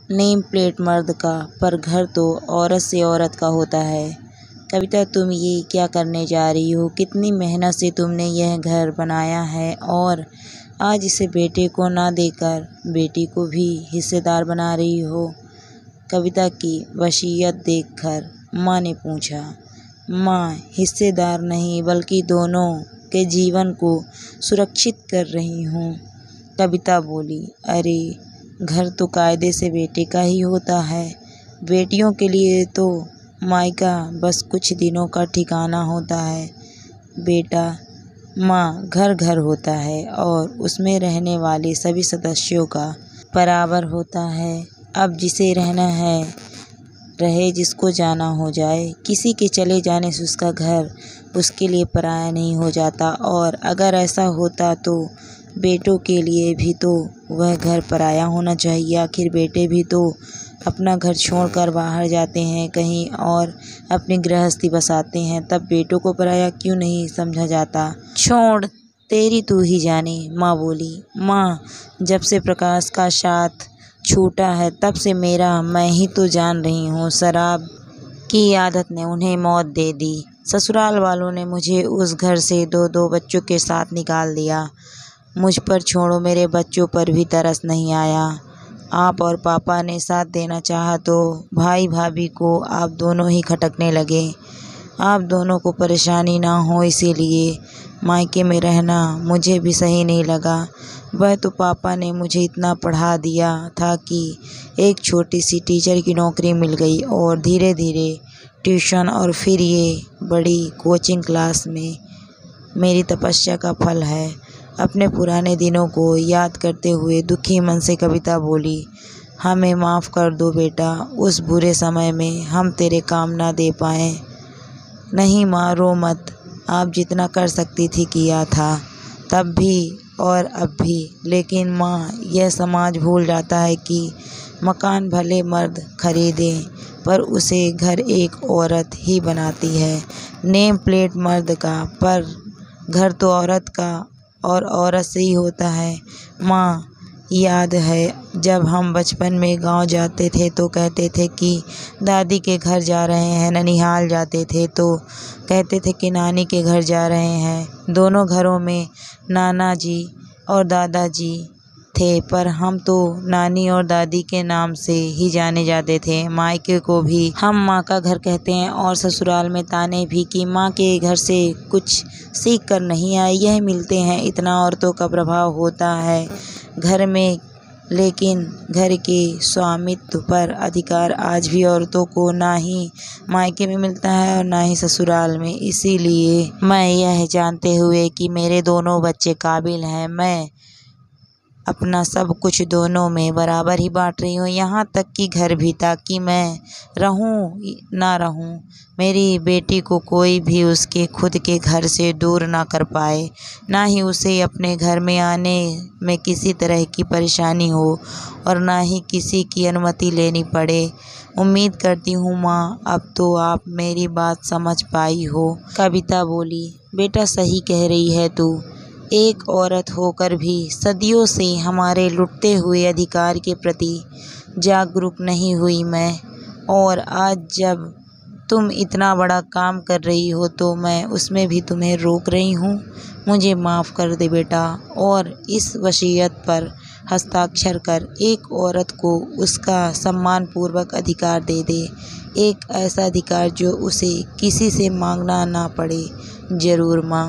Name plate मर्द का, पर घर तो औरत से औरत का होता है। कविता, तुम ये क्या करने जा रही हो? कितनी मेहनत से तुमने यह घर बनाया है और आज इसे बेटे को ना देकर बेटी को भी हिस्सेदार बना रही हो। कविता की वसीयत देखकर माँ ने पूछा। माँ, हिस्सेदार नहीं बल्कि दोनों के जीवन को सुरक्षित कर रही हूँ। कविता बोली, अरे घर तो कायदे से बेटे का ही होता है। बेटियों के लिए तो मायका बस कुछ दिनों का ठिकाना होता है। बेटा, माँ, घर घर होता है और उसमें रहने वाले सभी सदस्यों का बराबर होता है। अब जिसे रहना है रहे, जिसको जाना हो जाए। किसी के चले जाने से उसका घर उसके लिए पराया नहीं हो जाता, और अगर ऐसा होता तो बेटों के लिए भी तो वह घर पराया होना चाहिए। आखिर बेटे भी तो अपना घर छोड़कर बाहर जाते हैं, कहीं और अपनी गृहस्थी बसाते हैं, तब बेटों को पराया क्यों नहीं समझा जाता? छोड़, तेरी तू ही जाने, माँ बोली। माँ, जब से प्रकाश का साथ छूटा है तब से मेरा मैं ही तो जान रही हूँ। शराब की आदत ने उन्हें मौत दे दी। ससुराल वालों ने मुझे उस घर से दो बच्चों के साथ निकाल दिया। मुझ पर छोड़ो, मेरे बच्चों पर भी तरस नहीं आया। आप और पापा ने साथ देना चाहा तो भाई भाभी को आप दोनों ही खटकने लगे। आप दोनों को परेशानी ना हो इसीलिए मायके में रहना मुझे भी सही नहीं लगा। वह तो पापा ने मुझे इतना पढ़ा दिया था कि एक छोटी सी टीचर की नौकरी मिल गई, और धीरे धीरे ट्यूशन और फिर ये बड़ी कोचिंग क्लास में मेरी तपस्या का फल है। अपने पुराने दिनों को याद करते हुए दुखी मन से कविता बोली, हमें माफ़ कर दो बेटा, उस बुरे समय में हम तेरे काम ना दे पाए। नहीं माँ, रो मत, आप जितना कर सकती थी किया था, तब भी और अब भी। लेकिन माँ, यह समाज भूल जाता है कि मकान भले मर्द खरीदे पर उसे घर एक औरत ही बनाती है। नेम प्लेट मर्द का, पर घर तो औरत का और औरत से ही होता है। माँ, याद है जब हम बचपन में गांव जाते थे तो कहते थे कि दादी के घर जा रहे हैं, ननिहाल जाते थे तो कहते थे कि नानी के घर जा रहे हैं। दोनों घरों में नाना जी और दादाजी थे, पर हम तो नानी और दादी के नाम से ही जाने जाते थे। मायके को भी हम माँ का घर कहते हैं, और ससुराल में ताने भी कि माँ के घर से कुछ सीख कर नहीं आए, यह मिलते हैं। इतना औरतों का प्रभाव होता है घर में, लेकिन घर के स्वामित्व पर अधिकार आज भी औरतों को ना ही मायके में मिलता है और ना ही ससुराल में। इसीलिए मैं यह जानते हुए कि मेरे दोनों बच्चे काबिल हैं, मैं अपना सब कुछ दोनों में बराबर ही बांट रही हूँ, यहाँ तक कि घर भी, ताकि मैं रहूँ ना रहूँ, मेरी बेटी को कोई भी उसके खुद के घर से दूर ना कर पाए, ना ही उसे अपने घर में आने में किसी तरह की परेशानी हो, और ना ही किसी की अनुमति लेनी पड़े। उम्मीद करती हूँ माँ, अब तो आप मेरी बात समझ पाई हो। कविता बोली, बेटा सही कह रही है तू। एक औरत होकर भी सदियों से हमारे लुटते हुए अधिकार के प्रति जागरूक नहीं हुई मैं, और आज जब तुम इतना बड़ा काम कर रही हो तो मैं उसमें भी तुम्हें रोक रही हूँ। मुझे माफ़ कर दे बेटा, और इस वसीयत पर हस्ताक्षर कर एक औरत को उसका सम्मानपूर्वक अधिकार दे दे, एक ऐसा अधिकार जो उसे किसी से मांगना ना पड़े। ज़रूर माँ।